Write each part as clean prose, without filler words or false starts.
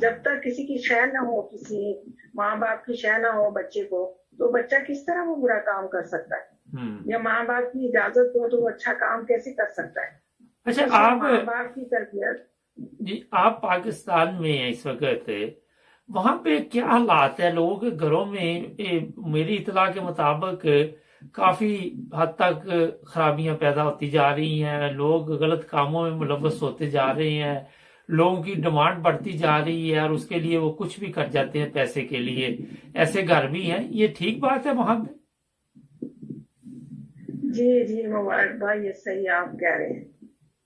جب تک کسی کی شے نہ ہو، کسی ماں باپ کی شے نہ ہو بچے کو، تو بچہ کس طرح وہ برا کام کر سکتا ہے؟ یا ماں باپ کی اجازت ہو تو وہ اچھا کام کیسے کر سکتا ہے؟ اچھا، آپ ماں باپ کی تربیت. جی، آپ پاکستان میں ہیں اس وقت، وہاں پہ کیا حالات ہے لوگوں کے گھروں میں؟ میری اطلاع کے مطابق کافی حد تک خرابیاں پیدا ہوتی جا رہی ہیں، لوگ غلط کاموں میں ملوث ہوتے جا رہے ہیں، لوگوں کی ڈیمانڈ بڑھتی جا رہی ہے اور اس کے لیے وہ کچھ بھی کر جاتے ہیں پیسے کے لیے. ایسے گھر بھی ہیں، یہ ٹھیک بات ہے وہاں پہ؟ جی مبارک بھائی، یہ صحیح آپ کہہ رہے ہیں،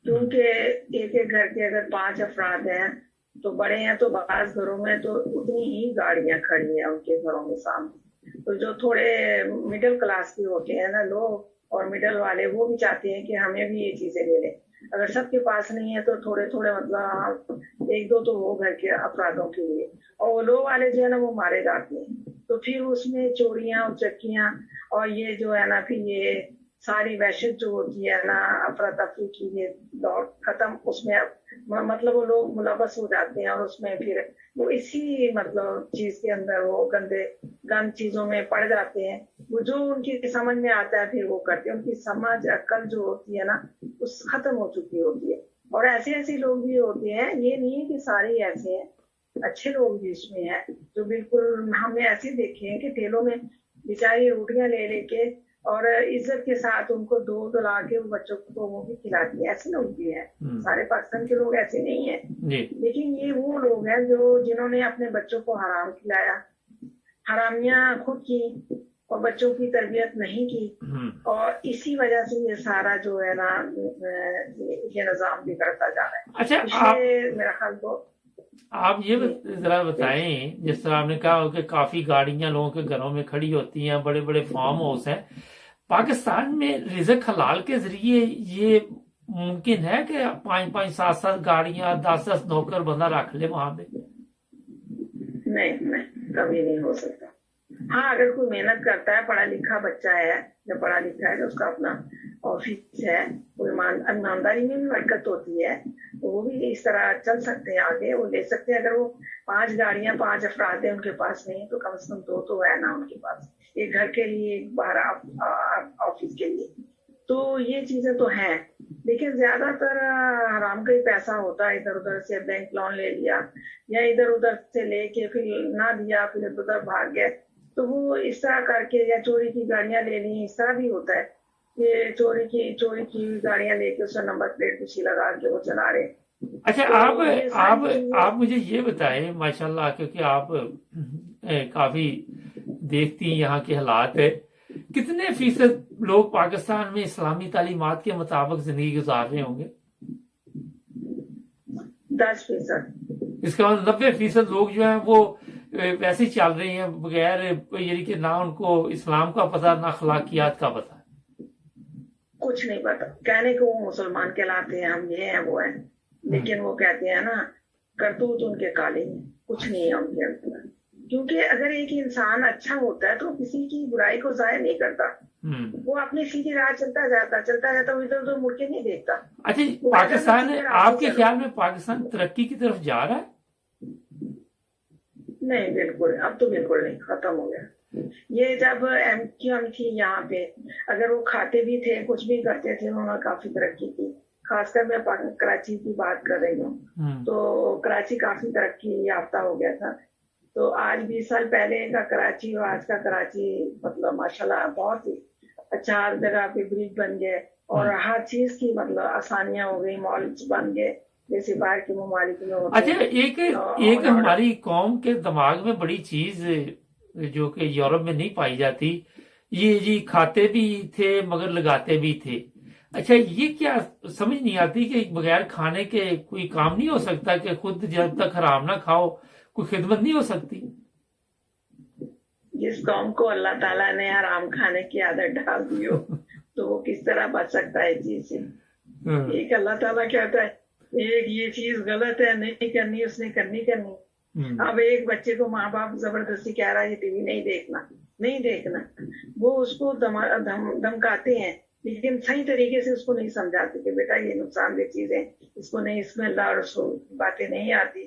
کیونکہ ایک ایک گھر کے اگر 5 افراد ہیں تو بڑے ہیں، تو بعض گھروں میں تو اتنی ہی گاڑیاں کھڑی ہیں ان کے گھروں میں سامنے. تو جو تھوڑے مڈل کلاس کے ہوتے ہیں نا لوگ، اور مڈل والے، وہ بھی چاہتے ہیں کہ ہمیں بھی یہ چیزیں لے لیں. اگر سب کے پاس نہیں ہے تو تھوڑے تھوڑے مطلب 1-2 تو وہ گھر کے افرادوں کے لیے، اور وہ لوگ والے جو ہے نا وہ مارے جاتے ہیں. تو پھر اس میں چوریاں اور چکیاں اور یہ جو ہے نا، پھر یہ ساری وحشت جو ہوتی ہے نا، افراتفری کی یہ دور ختم، اس میں مطلب وہ لوگ ملوث ہو جاتے ہیں، اور اس میں پھر وہ اسی مطلب چیز کے اندر وہ گند چیزوں میں پڑ جاتے ہیں. وہ جو ان کی سمجھ میں آتا ہے پھر وہ کرتے ہیں. ان کی سمجھ عقل جو ہوتی ہے نا اس ختم ہو چکی ہوتی ہے. اور ایسے لوگ بھی ہوتے ہیں، یہ نہیں ہے کہ سارے ایسے ہیں، اچھے لوگ بھی اس میں ہیں جو بالکل ہم نے ایسے دیکھے ہیں کہ ٹھیلوں میں بیچاری روٹیاں لے لے کے اور عزت کے ساتھ ان کو دودھ لا کے بچوں کو وہ بھی کھلاتی ہیں. ایسے لوگ بھی ہیں، سارے پاکستان کے لوگ ایسے نہیں ہیں. لیکن یہ وہ لوگ ہیں جنہوں نے اپنے بچوں کو حرام کھلایا، حرامیاں خود کی اور بچوں کی تربیت نہیں کی، اور اسی وجہ سے یہ سارا جو ہے نا یہ نظام بگڑتا جا رہا ہے. اچھا، میرا خیال تو آپ یہ ذرا بتائیں، جس طرح آپ نے کہا کہ کافی گاڑیاں لوگوں کے گھروں میں کھڑی ہوتی ہیں، بڑے بڑے فارم ہاؤس ہیں، پاکستان میں رزق حلال کے ذریعے یہ ممکن ہے کہ 5-5 7-7 گاڑیاں 10-10 نوکر بندہ رکھ لے وہاں پہ؟ نہیں، کبھی نہیں ہو سکتا. ہاں، اگر کوئی محنت کرتا ہے، پڑھا لکھا بچہ ہے، جب پڑھا لکھا ہے تو اس کا اپنا آفس ہے، ایمانداری میں بھی برکت ہوتی ہے، وہ بھی اس طرح چل سکتے ہیں آگے، وہ لے سکتے ہیں. اگر وہ 5 گاڑیاں 5 افراد ہیں ان کے پاس نہیں تو کم سے کم 2 تو ہے نا ان کے پاس، ایک گھر کے لیے، ایک باہر آفس کے لیے. تو یہ چیزیں تو ہیں، لیکن زیادہ تر حرام کا ہی پیسہ ہوتا ہے. ادھر ادھر سے بینک لون لے لیا یا ادھر ادھر سے لے کے پھر نہ دیا، پھر ادھر ادھر بھاگ گئے، تو وہ اس طرح کر کے، یا چوری کی گاڑیاں لے لی، اس طرح بھی ہوتا ہے کہ چوری کی گاڑیاں لے کے اس کا نمبر پلیٹ پیچھے لگا کے وہ چلا رہے. اچھا، آپ مجھے یہ بتائیں، ماشاءاللہ، کیونکہ آپ کافی دیکھتی ہیں یہاں کے حالات، کتنے فیصد لوگ پاکستان میں اسلامی تعلیمات کے مطابق زندگی گزار رہے ہوں گے؟ 10%. اس کا مطلب 90% لوگ جو ہیں وہ ویسے ہی چل رہے ہیں بغیر، یعنی کہ نہ ان کو اسلام کا پتہ، نہ اخلاقیات کا پتہ، کچھ نہیں پتا. کہنے کو وہ مسلمان کہلاتے ہیں، ہم یہ ہیں وہ ہیں، لیکن وہ کہتے ہیں نا کرتوت ان کے کالے ہیں، کچھ نہیں ہے ان کے اندر. کیونکہ اگر ایک انسان اچھا ہوتا ہے تو کسی کی برائی کو ضائع نہیں کرتا، وہ اپنی سیدھی راہ چلتا جاتا، وہ ادھر ادھر مڑ کے نہیں دیکھتا. اچھا، پاکستان آپ کے خیال میں پاکستان ترقی کی طرف جا رہا ہے؟ نہیں، بالکل، اب تو بالکل نہیں، ختم ہو گیا. یہ جب MQM تھی یہاں پہ، اگر وہ کھاتے بھی تھے، کچھ بھی کرتے تھے، انہوں نے کافی ترقی کی. خاص کر میں کراچی کی بات کر رہی ہوں، تو کراچی کافی ترقی یافتہ ہو گیا تھا. تو آج 20 سال پہلے کا کراچی اور آج کا کراچی مطلب ماشاءاللہ بہت ہی اچھا، ہر جگہ پہ برج بن گئے اور ہر چیز کی مطلب آسانیاں ہو گئی، مالز بن گئے جیسے باہر کے ممالک میں ہوتے. اچھا، ایک ہماری قوم کے دماغ میں بڑی چیز جو کہ یورپ میں نہیں پائی جاتی، یہ جی کھاتے بھی تھے مگر لگاتے بھی تھے. اچھا، یہ کیا سمجھ نہیں آتی کہ بغیر کھانے کے کوئی کام نہیں ہو سکتا، کہ خود جب تک حرام نہ کھاؤ کوئی خدمت نہیں ہو سکتی؟ جس قوم کو اللہ تعالیٰ نے حرام کھانے کی عادت ڈال دی ہو تو وہ کس طرح بچ سکتا ہے اس چیز سے؟ ایک اللہ تعالیٰ کہتا ہے ایک یہ چیز غلط ہے، نہیں کرنی، اس نے کرنی. اب ایک بچے کو ماں باپ زبردستی کہہ رہا ہے یہ TV نہیں دیکھنا، وہ اس کو دھمکاتے ہیں، لیکن صحیح طریقے سے اس کو نہیں سمجھاتے کہ بیٹا یہ نقصان دہ چیز ہے، اس کو نہیں، اس میں اللہ اور رسول باتیں نہیں آتی.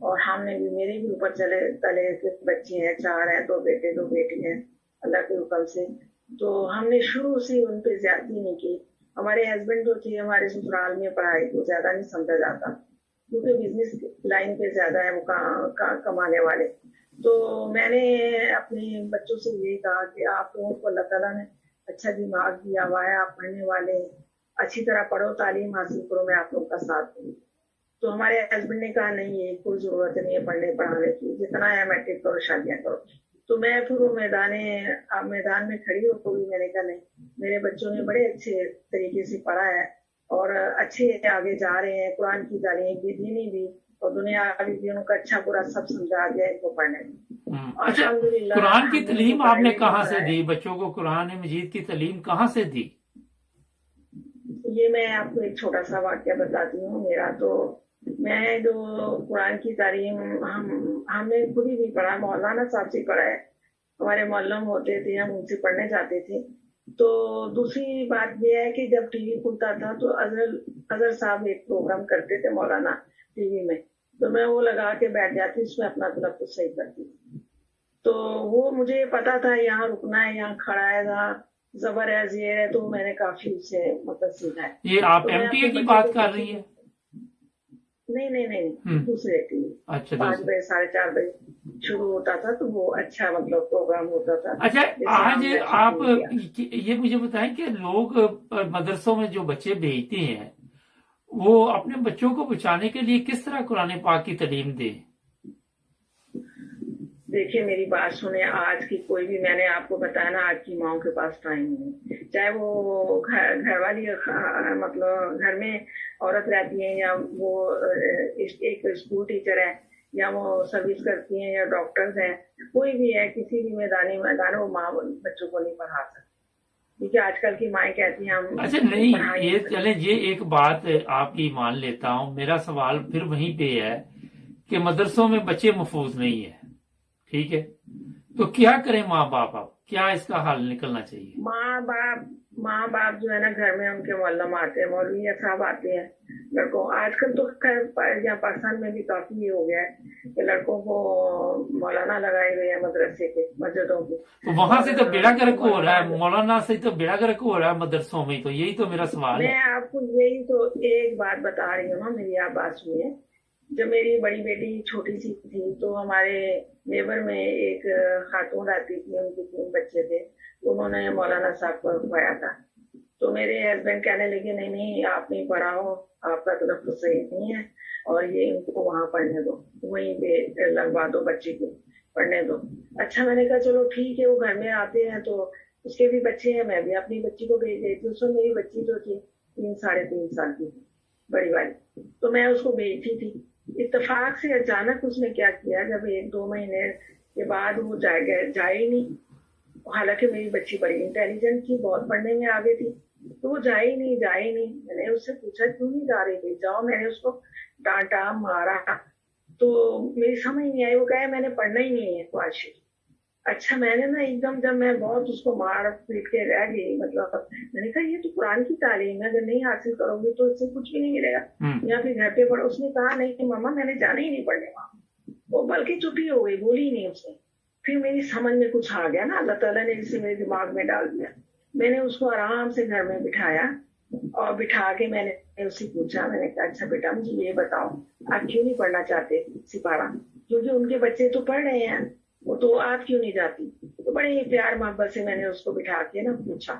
اور ہم نے بھی، میرے بھی اوپر تلے کے بچے ہیں، 4 ہیں، 2 بیٹے 2 بیٹی ہیں اللہ کے حکم سے. تو ہم نے شروع سے ان پہ زیادتی نہیں کی. ہمارے ہسبینڈ جو تھے ہمارے سسرال میں پڑھائی کو زیادہ نہیں سمجھا جاتا، کیونکہ بزنس لائن پہ زیادہ ہے وہ کمانے والے. تو میں نے اپنے بچوں سے یہی کہا کہ آپ لوگوں کو اللہ تعالیٰ نے اچھا دماغ دیا ہوا ہے، آپ پڑھنے والے ہیں، اچھی طرح پڑھو، تعلیم حاصل کرو، میں آپ لوگوں کا ساتھ دوں. تو ہمارے ہسبینڈ نے کہا نہیں، یہ کوئی ضرورت نہیں ہے پڑھنے پڑھانے کی، جتنا ہے میٹرک کرو، شادیاں کرو. تو میں پھر وہ میدان میں کھڑی ہو گئی. میں نے کہا نہیں، میرے بچوں نے بڑے اچھے طریقے سے پڑھا ہے اور اچھے آگے جا رہے ہیں، قرآن کی تعلیم بھی، دینی بھی اور دنیاوی بھی، ان کا اچھا برا سب سمجھا دیا ان کو پڑھنے میں. اچھا، قرآن کی تعلیم آپ نے کہاں سے دی بچوں کو؟ قرآن مجید کی تعلیم کہاں سے دی؟ یہ میں آپ کو ایک چھوٹا سا واقعہ بتاتی ہوں. میرا تو میں جو قرآن کی تعلیم ہم نے خود ہی بھی پڑھا، مولانا صاحب سے پڑھا ہے. ہمارے معلم ہوتے تھے، ہم ان سے پڑھنے جاتے تھے. تو دوسری بات یہ ہے کہ جب ٹی وی کھلتا تھا تو اظہر صاحب ایک پروگرام کرتے تھے مولانا ٹی وی میں، تو میں وہ لگا کے بیٹھ جاتی، اس میں اپنا تلفظ صحیح کرتی تھی. تو وہ مجھے پتا تھا یہاں رکنا ہے، یہاں کھڑا ہے، یہاں زبر ہے، زیر ہے، تو میں نے کافی اس سے مطلب سیکھا ہے. یہ آپ ایم پی اے کی بات کر رہی ہیں؟ نہیں، دوسرے ٹی وی. اچھا، 5 بجے 4:30 بجے شروع ہوتا تھا، تو وہ اچھا مطلب پروگرام ہوتا تھا. اچھا، آج آپ یہ مجھے بتائیں کہ لوگ مدرسوں میں جو بچے بھیجتے ہیں وہ اپنے بچوں کو بچانے کے لیے کس طرح قرآن پاک کی تعلیم دیں؟ دیکھیے میری بات سنیں، آج کی کوئی بھی، میں نے آپ کو بتایا نا، آج کی ماؤں کے پاس ٹائم نہیں، چاہے وہ گھر والی مطلب گھر میں عورت رہتی ہیں، یا وہ ایک اسکول ٹیچر ہے، یا وہ سروس کرتی ہیں، یا ڈاکٹرز ہیں، کوئی بھی ہے، کسی بھی میدان وہ ماں بچوں کو نہیں پڑھا سکتی، کیونکہ آج کل کی مائیں کہتی ہیں ہم. اچھا نہیں، یہ چلیں، یہ ایک بات آپ کی مان لیتا ہوں. میرا سوال پھر وہیں پہ ہے کہ مدرسوں میں بچے محفوظ نہیں ہیں، ٹھیک ہے، تو کیا کریں ماں باپ؟ اب کیا اس کا حل نکلنا چاہیے؟ ماں باپ جو ہے نا، گھر میں ان کے معلم آتے ہیں، مولوی صاحب آتے ہیں لڑکوں. آج کل تو خیر یہاں پاکستان میں بھی کافی یہ ہو گیا ہے کہ لڑکوں کو مولانا لگائے ہوئے ہیں مدرسے کے، مسجدوں کے. تو وہاں سے تو بیڑا گرک ہو رہا ہے، مولانا سے تو بیڑا گرک ہو رہا ہے مدرسوں میں. تو یہی تو میرا سوال ہے. میں آپ کو یہی تو ایک بات بتا رہی ہوں نا، میری آپ بات سنیے. جب میری بڑی بیٹی چھوٹی سی تھی تو ہمارے نیبر میں ایک خاتون رہتی تھی، ان کے 3 بچے تھے، انہوں نے مولانا صاحب کو رکھوایا تھا. تو میرے ہسبینڈ کہنے لگے نہیں آپ نہیں پڑھاؤ، آپ کا تلفظ صحیح نہیں ہے، اور یہ ان کو وہاں پڑھنے دو، وہیں پہ لگوا دو، بچے کو پڑھنے دو. اچھا، میں نے کہا چلو ٹھیک ہے. وہ گھر میں آتے ہیں تو اس کے بھی بچے ہیں، میں بھی اپنی بچی کو بھیج دیتی ہوں. اس میں میری بچی جو تھی 3-3.5 سال کی تھی، بڑی والی، تو میں اس کو بھیجتی تھی. اتفاق سے اچانک اس نے کیا کیا، جب 1-2 مہینے کے بعد وہ جائے ہی نہیں. حالانکہ میری بچی بڑی انٹیلیجنٹ تھی، بہت پڑھنے میں آگے تھی، تو وہ جائے ہی نہیں. میں نے اس سے پوچھا کیوں نہیں جا رہی تھی؟ جاؤ. میں نے اس کو ڈانٹا، مارا، تو میری سمجھ نہیں آئی. وہ کہے میں نے پڑھنا ہی نہیں ہے قرآن شریف. اچھا، میں نے نا ایک دم جب میں بہت اس کو مار پیٹ کے رہ گئی، مطلب میں نے کہا یہ تو قرآن کی تعلیم ہے، اگر نہیں حاصل کرو گی تو اس سے کچھ بھی نہیں ملے گا، یا پھر گھر پہ پڑھو. اس نے کہا نہیں ماما، میں نے جانا ہی نہیں پڑھنے وہاں. وہ بلکہ چپی ہو گئی، بولی ہی نہیں اس نے. پھر میری سمجھ میں کچھ آ گیا نا، اللہ تعالیٰ نے اسے میرے دماغ میں ڈال دیا. میں نے اس کو آرام سے گھر میں بٹھایا، اور بٹھا کے میں نے اس سے پوچھا. میں نے کہا اچھا بیٹا، مجھے یہ بتاؤ آپ کیوں نہیں پڑھنا چاہتے سپارہ؟ کیونکہ ان کے بچے تو پڑھ رہے ہیں، وہ تو آپ کیوں نہیں جاتی؟ تو بڑے ہی پیار محبت سے میں نے اس کو بٹھا کے نا پوچھا.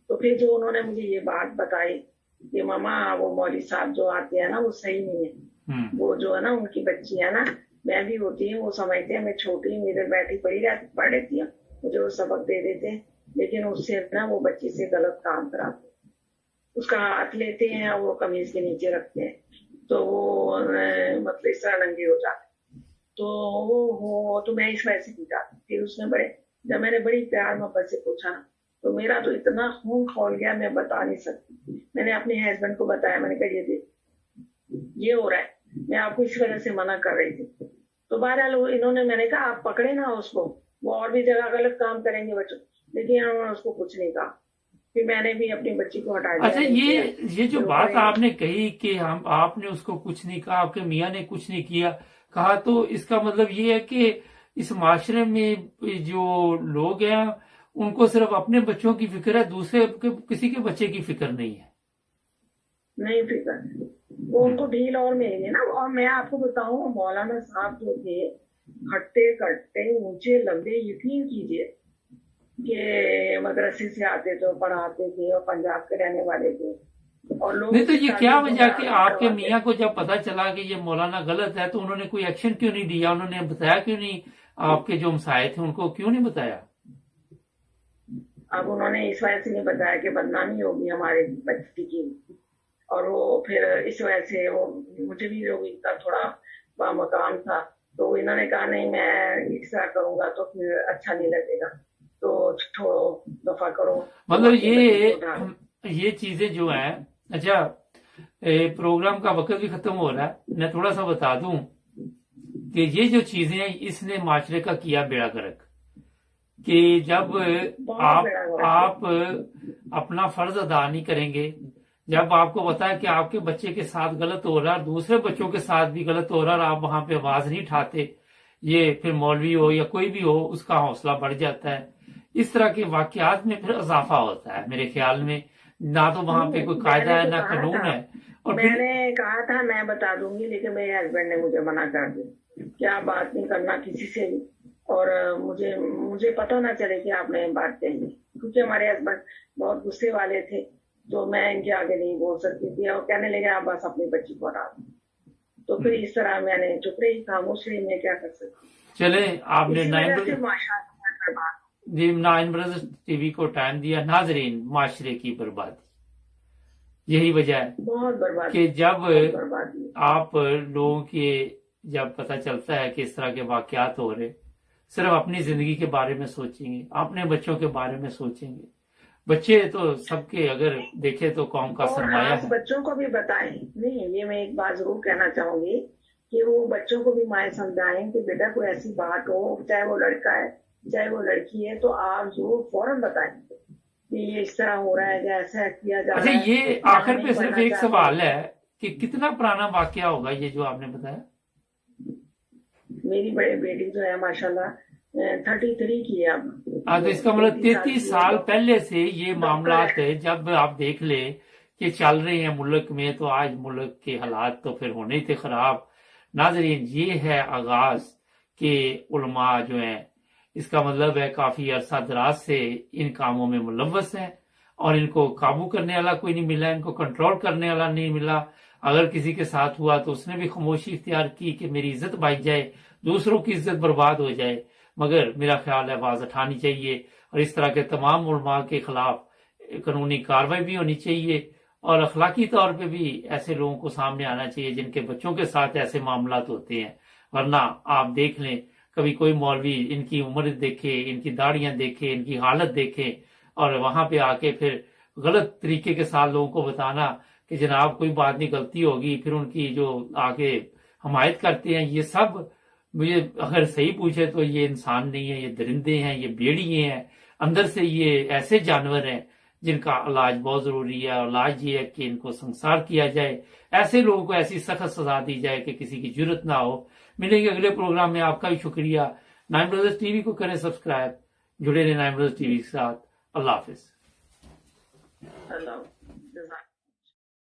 تو پھر جو انہوں نے مجھے یہ بات بتائی کہ ماما وہ مولوی صاحب جو آتے ہیں نا وہ صحیح نہیں ہے، وہ جو ہے نا ان کی بچی ہے نا، میں بھی ہوتی ہوں، وہ سمجھتے ہیں میں چھوٹی ہوں، ادھر بیٹھی پڑھ رہتی ہوں، مجھے وہ سبق دے دیتے ہیں، لیکن اس سے نا وہ بچی سے غلط کام کراتے، اس کا ہاتھ لیتے ہیں اور وہ قمیض کے نیچے رکھتے ہیں، تو وہ مطلب اس طرح ننگے ہو جاتے. تو میں اس وجہ سے پوچھا. پھر اس نے جب میں نے بڑی پیار محبت سے پوچھا تو میرا تو اتنا خون کھول گیا، میں بتا نہیں سکتی. میں نے اپنے ہسبینڈ کو بتایا، میں نے کہا یہ ہو رہا ہے، میں آپ کو اس وجہ سے منع کر رہی تھی. تو بہرحال انہوں نے، میں نے کہا آپ پکڑے نا اس کو، وہ اور بھی جگہ غلط کام کریں گے بچوں، لیکن انہوں نے اس کو کچھ نہیں کہا. پھر میں نے بھی اپنی بچی کو ہٹا دیا. اچھا، یہ جو بات آپ نے کہی کہ آپ نے اس کو کچھ نہیں کہا، آپ کے میاں نے کچھ نہیں کیا، کہا تو اس کا مطلب یہ ہے کہ اس معاشرے میں جو لوگ ہیں ان کو صرف اپنے بچوں کی فکر ہے، دوسرے کسی کے بچے کی فکر نہیں ہے. نہیں فکر وہ ان کو ڈھیل اور ملیں گے نا. اور میں آپ کو بتاؤں مولانا صاحب جو تھے ہٹتے کٹتے اونچے لمبے، یقین کیجئے کہ مدرسے سے آتے تھے پڑھاتے تھے اور پنجاب کے رہنے والے تھے. اور لوگ نہیں تو یہ کیا وجہ کہ آپ کے میاں کو جب پتا چلا کہ یہ مولانا غلط ہے تو انہوں نے کوئی ایکشن کیوں نہیں دیا؟ انہوں نے بتایا کیوں نہیں؟ آپ کے جو ہمسائے تھے ان کو کیوں نہیں بتایا؟ اب انہوں نے اس وجہ سے نہیں بتایا کہ بدنامی ہوگی ہمارے بچی کی، اور وہ پھر اس وجہ سے وہ مجھے بھی جو کا تھوڑا مقام تھا تو انہوں نے کہا نہیں میں اس طرح کروں گا تو پھر اچھا نہیں لگے گا تو چھوڑو دفع کرو. مطلب یہ چیزیں جو ہیں، اچھا پروگرام کا وقت بھی ختم ہو رہا ہے، میں تھوڑا سا بتا دوں کہ یہ جو چیزیں ہیں اس نے معاشرے کا کیا بیڑا گرک. کہ جب آپ اپنا فرض ادا نہیں کریں گے، جب آپ کو پتا ہے کہ آپ کے بچے کے ساتھ غلط ہو رہا ہے اور دوسرے بچوں کے ساتھ بھی غلط ہو رہا ہے اور آپ وہاں پہ آواز نہیں اٹھاتے، یہ پھر مولوی ہو یا کوئی بھی ہو اس کا حوصلہ بڑھ جاتا ہے. اس طرح کے واقعات میں پھر اضافہ ہوتا ہے میرے خیال میں. نہ تو وہاں پہ کوئی قاعدہ ہے نہ قانون ہے. اور میں نے کہا تھا میں بتا دوں گی، لیکن میرے ہسبینڈ نے مجھے منع کر دیا کہ آپ بات نہیں کرنا کسی سے بھی، اور مجھے پتہ نہ چلے کہ آپ نے بات کہی، کیونکہ ہمارے ہسبینڈ بہت غصے والے تھے تو میں ان کے آگے نہیں بول سکتی تھی. اور کہنے لگے آپ بس اپنی بچی کو ہٹا دو. تو پھر اس طرح میں نے چپ رہی، خاموش رہی، میں کیا کر سکتی. چلے آپ نے نائن برادرز ٹی وی کو ٹائم دیا. ناظرین، معاشرے کی بربادی یہی وجہ ہے بہت بربادی کہ جب آپ لوگوں کے جب پتہ چلتا ہے کہ اس طرح کے واقعات ہو رہے، صرف اپنی زندگی کے بارے میں سوچیں گے، اپنے بچوں کے بارے میں سوچیں گے. بچے تو سب کے اگر دیکھے تو قوم کا سرمایہ ہے. بچوں کو بھی بتائیں. نہیں، یہ میں ایک بات ضرور کہنا چاہوں گی کہ وہ بچوں کو بھی مائیں سمجھائیں کہ بیٹا کوئی ایسی بات ہو، چاہے وہ لڑکا ہے چاہے وہ لڑکی ہے، تو آپ ضرور فوراً بتائیں کہ یہ اس طرح ہو رہا ہے یا ایسا کیا جا رہا ہے. اچھا، یہ آخر پہ صرف ایک سوال ہے کہ کتنا پرانا واقعہ ہوگا یہ جو آپ نے بتایا؟ میری بڑی بیٹی جو ہے ماشاءاللہ 33 کی ہے اب. تو اس کا مطلب 33 سال پہلے سے یہ معاملات ہے. جب آپ دیکھ لیں کہ چل رہے ہیں ملک میں تو آج ملک کے حالات تو پھر ہونے تھے خراب. ناظرین، یہ ہے آغاز کہ علماء جو ہیں، اس کا مطلب ہے کافی عرصہ دراز سے ان کاموں میں ملوث ہیں اور ان کو قابو کرنے والا کوئی نہیں ملا، ان کو کنٹرول کرنے والا نہیں ملا. اگر کسی کے ساتھ ہوا تو اس نے بھی خاموشی اختیار کی کہ میری عزت بچ جائے، دوسروں کی عزت برباد ہو جائے. مگر میرا خیال ہے آواز اٹھانی چاہیے اور اس طرح کے تمام علماء کے خلاف قانونی کارروائی بھی ہونی چاہیے اور اخلاقی طور پہ بھی ایسے لوگوں کو سامنے آنا چاہیے جن کے بچوں کے ساتھ ایسے معاملات ہوتے ہیں. ورنہ آپ دیکھ لیں کبھی کوئی مولوی ان کی عمر دیکھے، ان کی داڑیاں دیکھے، ان کی حالت دیکھے اور وہاں پہ آ کے پھر غلط طریقے کے ساتھ لوگوں کو بتانا کہ جناب کوئی بات نہیں، غلطی ہوگی، پھر ان کی جو آگے حمایت کرتے ہیں. یہ سب مجھے اگر صحیح پوچھے تو یہ انسان نہیں ہے، یہ درندے ہیں، یہ بھیڑیے ہیں. اندر سے یہ ایسے جانور ہیں جن کا علاج بہت ضروری ہے. اور علاج یہ ہے کہ ان کو سنسار کیا جائے، ایسے لوگوں کو ایسی سخت سزا دی جائے کہ کسی کی جرت نہ ہو. ملیں گے اگلے پروگرام میں. آپ کا بھی شکریہ. نائن برادرز ٹی وی کو کریں سبسکرائب، جڑے رہیں نائن برادرز ٹی وی کے ساتھ. اللہ حافظ.